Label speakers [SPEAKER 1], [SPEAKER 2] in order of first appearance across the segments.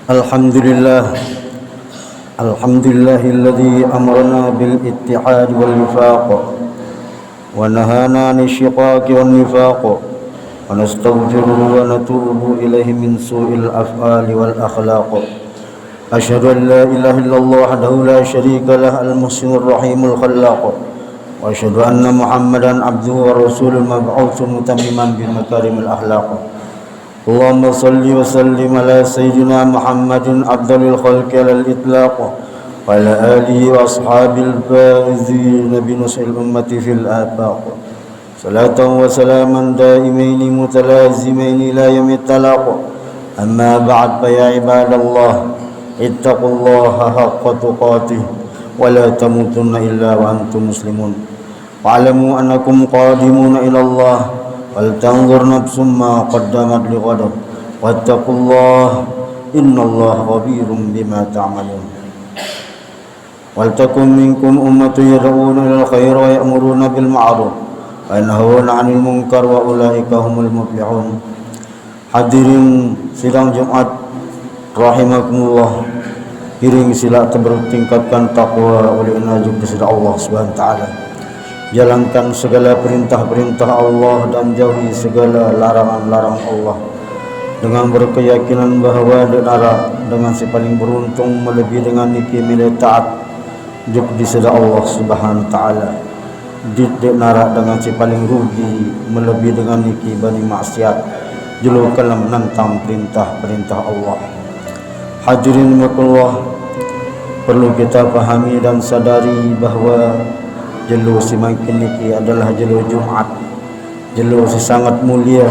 [SPEAKER 1] Alhamdulillah Alhamdulillahilladzi amarna bil ittihad wal wifaq wa nahana 'anil syiqaqi wan nifaq wa nastaghfiruhu wa natubu ilaihi min su'il af'ali wal akhlaq. Asyhadu an la ilaha illallah wahdahu la syarika lah al-muhsinur rahimul khallaq wa asyhadu anna Muhammadan abduhu wa rasulul mab'utsu mutammiman bil makarimil akhlaq. Allahumma salli wa sallim ala sayyidina Muhammadin afdalil khalqi alal itlaq wa ala alihi wa ashabil faizin bi nusil ummati fil afaq. Salatan wa salaman daimaini mutalazimaini la yamit talaq. Amma ba'd, fa ya ibadallah ittaqullaha haqqa tuqatih wa la tamutunna illa wa antum muslimun. Wa'lamu annakum qadimuna ila Allah faltanzur nafsum ma qaddamat lighad wattaqullah innallaha khabirum bima ta'malun. Waltakum minkum ummatun yad'una ilal khair wa ya'muruna bil ma'ruf wa yanhauna 'anil munkar wa ulaika humul muflihun. Hadirin sidang Jumat rahimakumullah, piring sila bertingkatkan takwa oleh najuk kepada Allah Subhanahu wa taala. Jalankan segala perintah-perintah Allah dan jauhi segala larangan-larangan Allah dengan berkeyakinan bahawa dengan si paling beruntung melebihi dengan niki milih taat juk di sada Allah Subhanahu wa taala. Nara dengan si paling rugi melebihi dengan niki bani maksiat julu kalam menentang perintah-perintah Allah. Hadirin Allah, perlu kita pahami dan sadari bahawa jelu si makin niki adalah jelu Jumat, jelu si sangat mulia,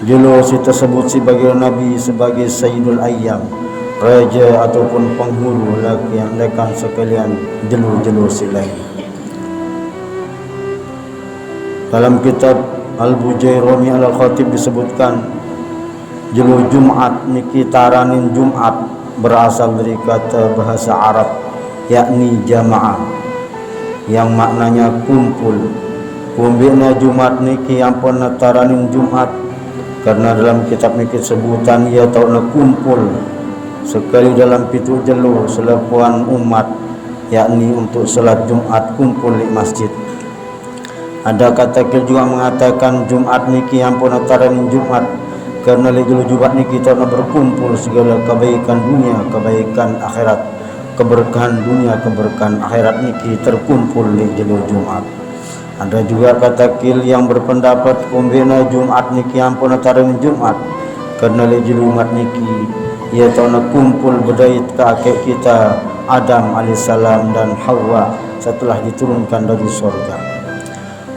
[SPEAKER 1] jelu si tersebut sebagai Nabi, sebagai Sayyidul Ayyam, raja ataupun penghulu laki yang lekan sekalian jelu-jelu si lain. Dalam kitab Al-Bujairami Al-Khatib disebutkan jelu Jumat niki taranin Jumat berasal dari kata bahasa Arab yakni jamaah, yang maknanya kumpul. Kumbina Jumat niki ampun taranin Jumat karena dalam kitab niki sebutan ia tau na kumpul sekali dalam pitu jelu selepuan umat, yakni untuk salat Jumat kumpul di masjid. Ada kata juga mengatakan Jumat niki ampun taranin Jumat karena jelu Jumat niki tau na berkumpul segala kebaikan dunia, kebaikan akhirat, keberkahan dunia, keberkahan akhirat niki terkumpul di jelu Jumat. Ada juga kata kil yang berpendapat kumbina Jumat niki ampun tarin Jumat karena di jelu Jumat niki ia tahu kumpul berdait kakek kita Adam alaihissalam dan Hawa setelah diturunkan dari surga.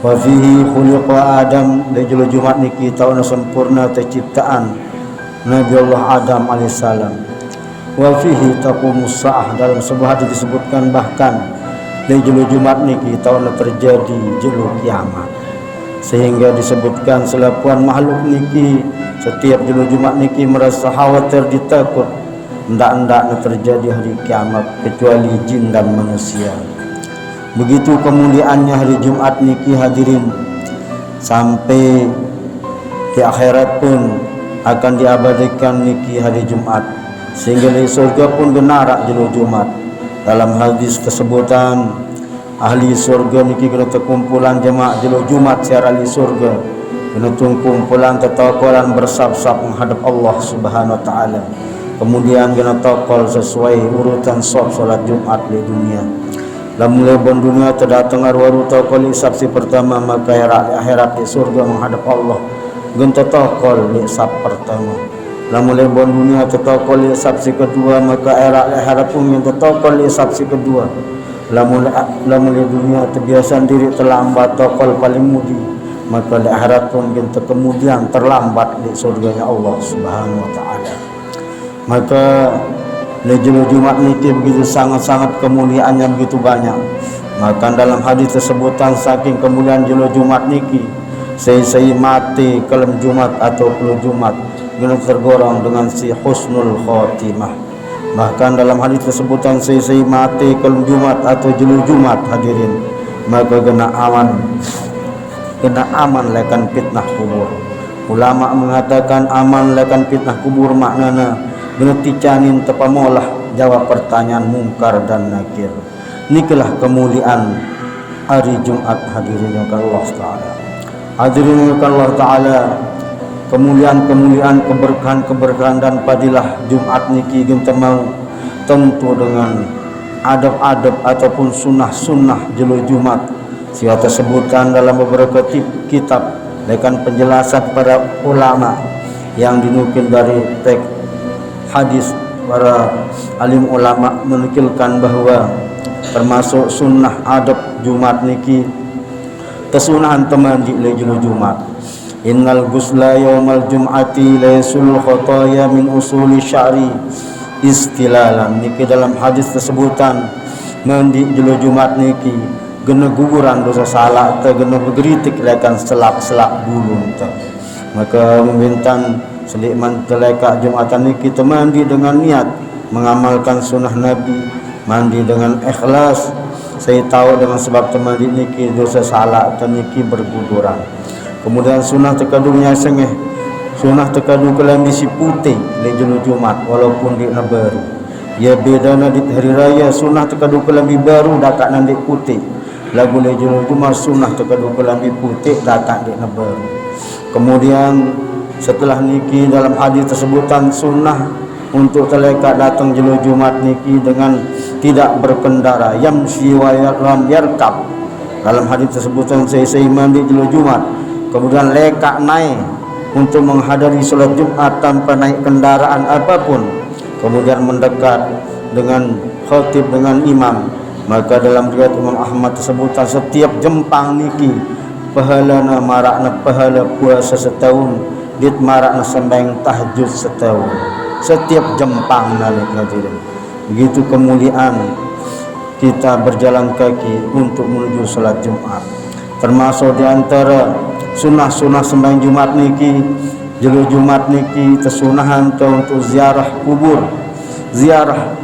[SPEAKER 1] Wa fihi khuliqa Adam, di jelu Jumat niki tahu sempurna terciptaan Nabi Allah Adam alaihissalam. Wa fihi taqumus sa'ah, dalam sebuah hadis disebutkan bahkan di jelu Jumat niki tauna terjadi jelu kiamat, sehingga disebutkan selapuan makhluk niki setiap jelu Jumat niki merasa khawatir ditakut hendak-hendak terjadi hari kiamat kecuali jin dan manusia. Begitu kemuliaannya hari Jumat niki hadirin, sampai di akhirat pun akan diabadikan niki hari Jumat, sehingga di surga pun genarak jelu Jumat. Dalam hadis kesebutan ahli surga niki kena terkumpulan jemaah jelu Jumat secara ahli surga, kena kumpulan tertokolan bersab-sab menghadap Allah Subhanahu wa taala. Kemudian kena tokol sesuai urutan solat Jumat di dunia. Dalam mulai dunia terdatang arwah tokol isap si pertama, maka akhirat di surga menghadap Allah genta tokol di isap pertama. Lamun lebon dunia tetokol isap si kedua, maka akhirat pun yang tetokol isap si kedua. Lamun dunia terbiasa diri terlambat tokol paling mudi, maka akhirat pun yang kemudian terlambat di surganya Allah Subhanahu wa taala. Maka jelu Jumat niki begitu sangat-sangat kemuliaannya begitu banyak. Maka dalam hadis tersebutkan saking kemuliaan jelu Jumat niki, saya mati kelam Jumat atau puluh Jumat guna tergolong dengan si husnul khotimah. Bahkan dalam hadis tersebutkan saya mati kelam Jumat atau jelu Jumat hadirin, maka kena aman lekan fitnah kubur. Ulama mengatakan aman lekan fitnah kubur maknanya geneticanin tepamolah jawab pertanyaan mungkar dan nakir. Nikalah kemuliaan hari Jumat hadirin yang Allah Ta'ala. Hadirin yang Allah Ta'ala, kemuliaan-kemuliaan, keberkahan-keberkahan dan padilah Jumat niki kita mau tentu dengan adab-adab ataupun sunnah-sunnah jelo Jumat sia tersebutkan dalam beberapa kitab dengan penjelasan para ulama yang dinukil dari teks hadis. Para alim ulama menukilkan bahwa termasuk sunnah adab Jumat niki kesunahan temandi le jelo Jumat. Innal ghusla yaumal jum'ati laysul khataya min usuli sya'ri istilalan. Niki dalam hadis tersebutkan mandi jelo Jumat niki gena guguran dosa salah te gena bergeritik lekan selak-selak bulu te. Maka membintang selikman teleka Jumatan niki kita mandi dengan niat mengamalkan sunnah Nabi, mandi dengan ikhlas. Saya tahu dengan sebab temandi niki dosa salah te niki berguguran. Kemudian sunnah terkadungnya sengeh, sunnah terkadung kelambi si putih le jelo Jumat walaupun di baru. Ya beda na di hari raya sunnah terkadung kelambi baru dakat nanti putih. Lagu le jelo Jumat sunnah terkadung kelambi putih dakat di baru. Kemudian setelah niki dalam hadis tersebutkan sunnah untuk teleka datang jelo Jumat niki dengan tidak berkendara, yamshi wa lam yarkab. Dalam hadis tersebutkan saya mandi jelo Jumat kemudian leka naik untuk menghadiri solat Jumat tanpa naik kendaraan apapun, kemudian mendekat dengan khatib dengan imam. Maka dalam riwayat Imam Ahmad tersebutkan setiap jempang niki pahalana marakna pahala puasa setahun, dit marakna sembahyang tahajud setahun. Setiap jempang nalik hadirin. Begitu kemuliaan kita berjalan kaki untuk menuju salat Jumat. Termasuk di antara sunnah-sunnah sembahyang Jumat niki jelo Jumat niki tesunahan te untuk ziarah kubur, ziarah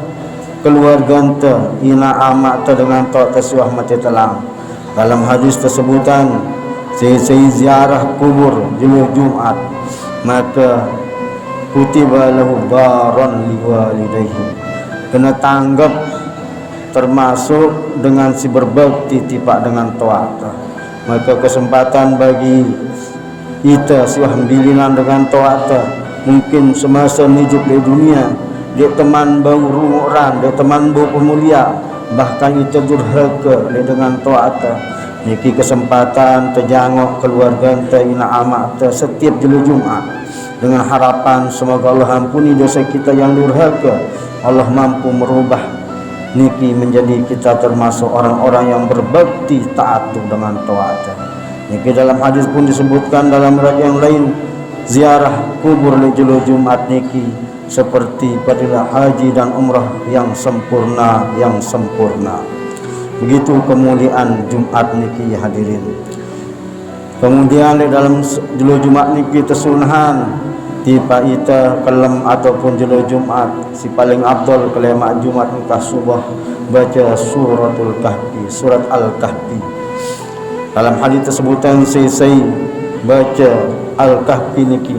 [SPEAKER 1] keluarga te ina amak te dengan tok tesuah mati telang. Dalam hadis tersebutkan saya ziarah kubur jelo Jumat maka kutiba lahu baron liwalidayhi, kena tanggap termasuk dengan si berbakti tipak dengan taat. Maka kesempatan bagi kita suah bilinan dengan taat mungkin semasa hidup di dunia dia teman bau rumuran, dia teman bau pemulia, bahkan kita durhaka dengan taat. Niki kesempatan terjangok keluarga anta ina amak setiap jelo Jumat dengan harapan semoga Allah ampuni dosa kita yang durhaka. Allah mampu merubah niki menjadi kita termasuk orang-orang yang berbakti taat dengan taat. Niki dalam hadis pun disebutkan dalam riwayat yang lain ziarah kubur di jelo Jumat niki seperti fadilah haji dan umrah yang sempurna, yang sempurna. Begitu kemuliaan Jumat niki hadirin. Kemudian di dalam jelo Jumat niki tersunahan tipa ita kelem ataupun jelo Jumat si paling afdal kelema Jumat nikah subuh baca suratul kahfi, surat al-kahfi. Dalam hadis tersebutkan saya baca al-kahfi niki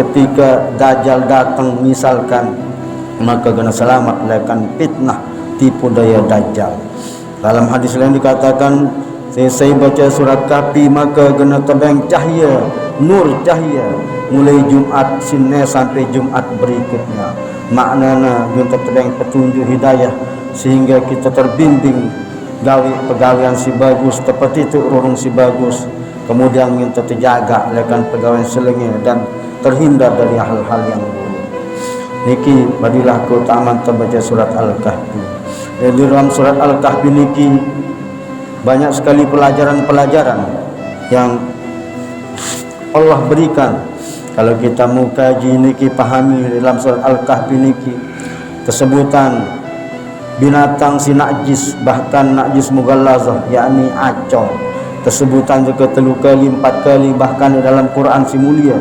[SPEAKER 1] ketika dajjal datang misalkan maka kena selamat lekan fitnah tipu daya dajjal. Dalam hadis lain dikatakan saya baca surat kahfi maka kena terbang cahaya, nur cahaya mulai Jumat sini sampai Jumat berikutnya. Maknanya kita terbang petunjuk hidayah sehingga kita terbimbing gawe pegawaian si bagus seperti itu urung si bagus. Kemudian kita terjaga lekan pegawaian selenge dan terhindar dari hal-hal yang buruk. Niki badilah keutamaan terbaca surat al-kahfi. Di dalam surat al-kahfi niki banyak sekali pelajaran-pelajaran yang Allah berikan. Kalau kita mau kaji niki pahami dalam surat al-kahfi niki kesebutan binatang si najis, bahkan najis mughallazah yakni acong. Kesebutan juga 3 kali 4 kali bahkan di dalam Quran si mulia.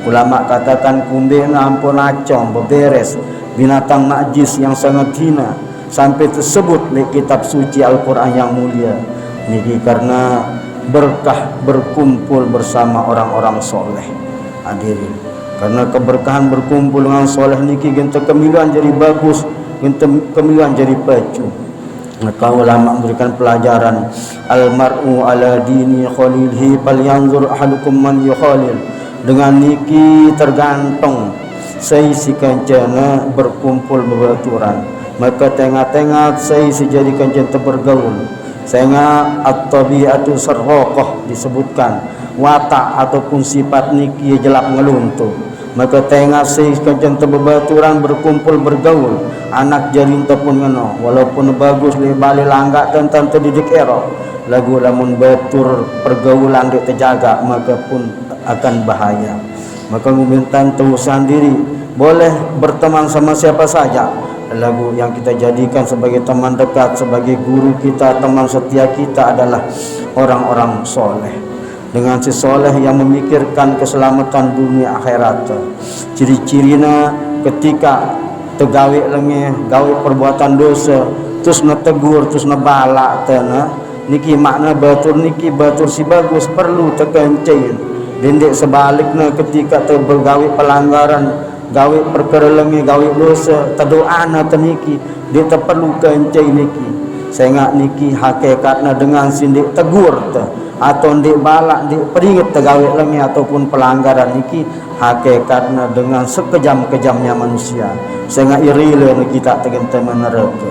[SPEAKER 1] Ulama katakan kumbena ampun acong beberes binatang najis yang sangat hina sampai tersebut di kitab suci Al-Quran yang mulia. Niki karena berkah berkumpul bersama orang-orang soleh. Hadirin, Karena keberkahan berkumpul dengan soleh niki genta kemiluan jadi bagus, genta kemiluan jadi pacu. Maka ulama memberikan pelajaran, almar'u ala dini khalilhi falyanzur ahadukum man yukhalil. Dengan niki tergantung saya si kancana berkumpul berbaturan, maka tengah-tengah saya sejadi kancana bergaul. Sehingga at-tabi'atu sarraqah disebutkan watak ataupun sifat niki jelap ngeluntuh. Maka tengah saya kancana berbaturan berkumpul bergaul, anak jaring pun ngeno walaupun bagus le bali langgak tentang terdidik era lagu lamun batur pergaulan dik terjaga maka pun akan bahaya. Maka meminta usaha diri boleh berteman sama siapa saja, lagu yang kita jadikan sebagai teman dekat, sebagai guru kita, teman setia kita adalah orang-orang soleh. Dengan si soleh yang memikirkan keselamatan dunia akhirat. Ciri-cirina ketika tegawe lenge gawe perbuatan dosa terus netegur terus nebala tena niki makna batur niki batur si bagus perlu tekencin dendek sebaliknya ketika terbergawe pelanggaran gawe perkara lenge gawe dosa tedoana teniki dia perlu kencin niki sehingga niki hakikatnya dengan sindik tegur te atau ndik balak ndik peringat tegawe lenge ataupun pelanggaran niki hakikatnya dengan sekejam-kejamnya manusia sehingga irila kita tegenta meneraka.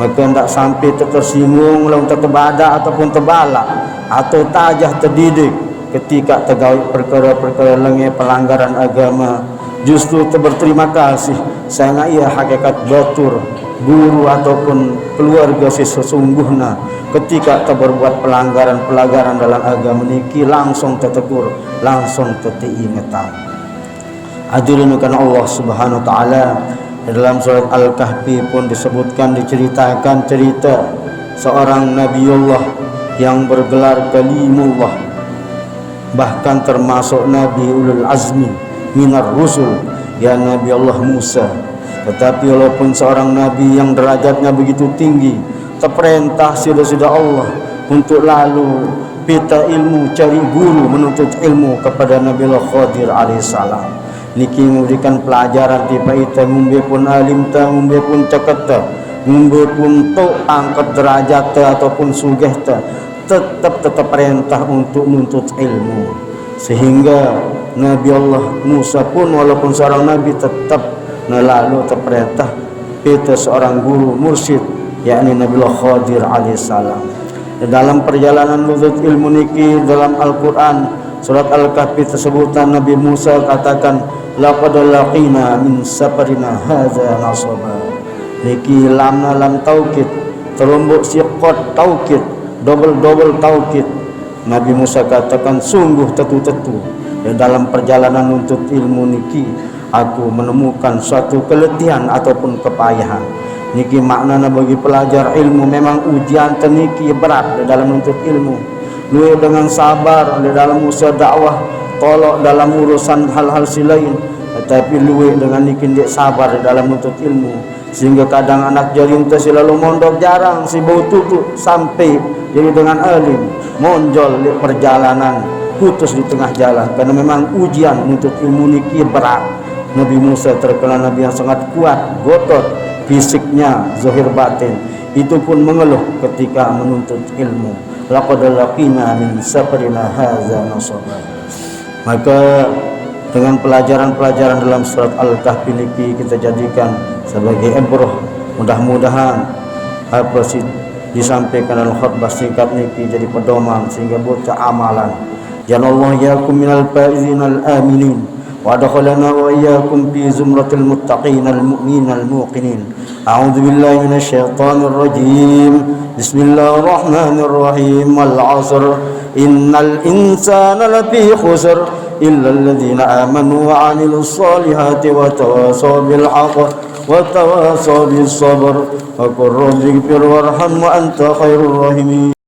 [SPEAKER 1] Maka tidak sampai tersinggung lalu terbadak ataupun terbalak atau tajah terdidik ketika tergawe perkara-perkara lenge pelanggaran agama, justru berterima kasih sehingga ia hakikat batur guru ataupun keluarga sesungguhnya ketika berbuat pelanggaran-pelanggaran dalam agama niki langsung tertegur, langsung teringetan. Hadirin karena Allah Subhanahu wa taala, dalam surat Al-Kahfi pun disebutkan, diceritakan cerita seorang Nabiullah yang bergelar Kalimullah, bahkan termasuk Nabi Ulul Azmi minar Rusul, ya Nabi Allah Musa. Tetapi walaupun seorang Nabi yang derajatnya begitu tinggi, terperintah sudah Allah untuk lalu pita ilmu, cari guru, menuntut ilmu kepada Nabi Allah Khadir alaihissalam. Niki memberikan pelajaran tiba itu ngumbe pun alim ta, ngumbe pun ceket ta, ngumbe pun tok angkat derajat ta ataupun sugih ta, tetap perintah untuk menuntut ilmu. Sehingga Nabi Allah Musa pun walaupun seorang nabi tetap lalu terperintah pita seorang guru mursyid, yakni Nabi Allah Khadir alaihissalam. Dalam perjalanan menuntut ilmu niki dalam Al-Quran surat Al-Kahfi tersebutkan Nabi Musa katakan laqad laqina min safarina hadza nasaba. Niki lamna lam taukid terumbuk siqat taukid double taukid. Nabi Musa katakan sungguh tetu-tetu dalam perjalanan untuk ilmu niki aku menemukan suatu keletihan ataupun kepayahan. Niki maknanya bagi pelajar ilmu memang ujian teniki berat dalam menuntut ilmu. Luwe dengan sabar di dalam usaha dakwah, tolok dalam urusan hal-hal silain, tetapi luwe dengan niki ndik sabar di dalam menuntut ilmu, sehingga kadang anak jaring teh selalu mondok jarang si bau tutup sampai jadi dengan alim monjol di perjalanan putus di tengah jalan karena memang ujian menuntut ilmu niki berat. Nabi Musa terkenal nabi yang sangat kuat, gotot fisiknya, zahir batin, itu pun mengeluh ketika menuntut ilmu. Laqad laqina min safarina hadza nasaba. Maka dengan pelajaran-pelajaran dalam surat Al-Kahfi niki kita jadikan sebagai ibrah. Mudah-mudahan apa sih disampaikan dalam khutbah singkat niki jadi pedoman sehingga buat amalan. Janallahu yakum minal faizin al-aminin wa adkhalana wa iyyakum fi zumratil muttaqin al-mu'minin al-muqinin. A'udzu billahi minasy syaithanir rajim. Bismillahirrahmanirrahim. Wal 'asr innal insana lafi khusr illa alladhina amanu wa 'amilus solihati wa tawasaw bil haqq wa tawasaw bis sabr. Wa qur rabbighfir warham wa anta khairur rahimin.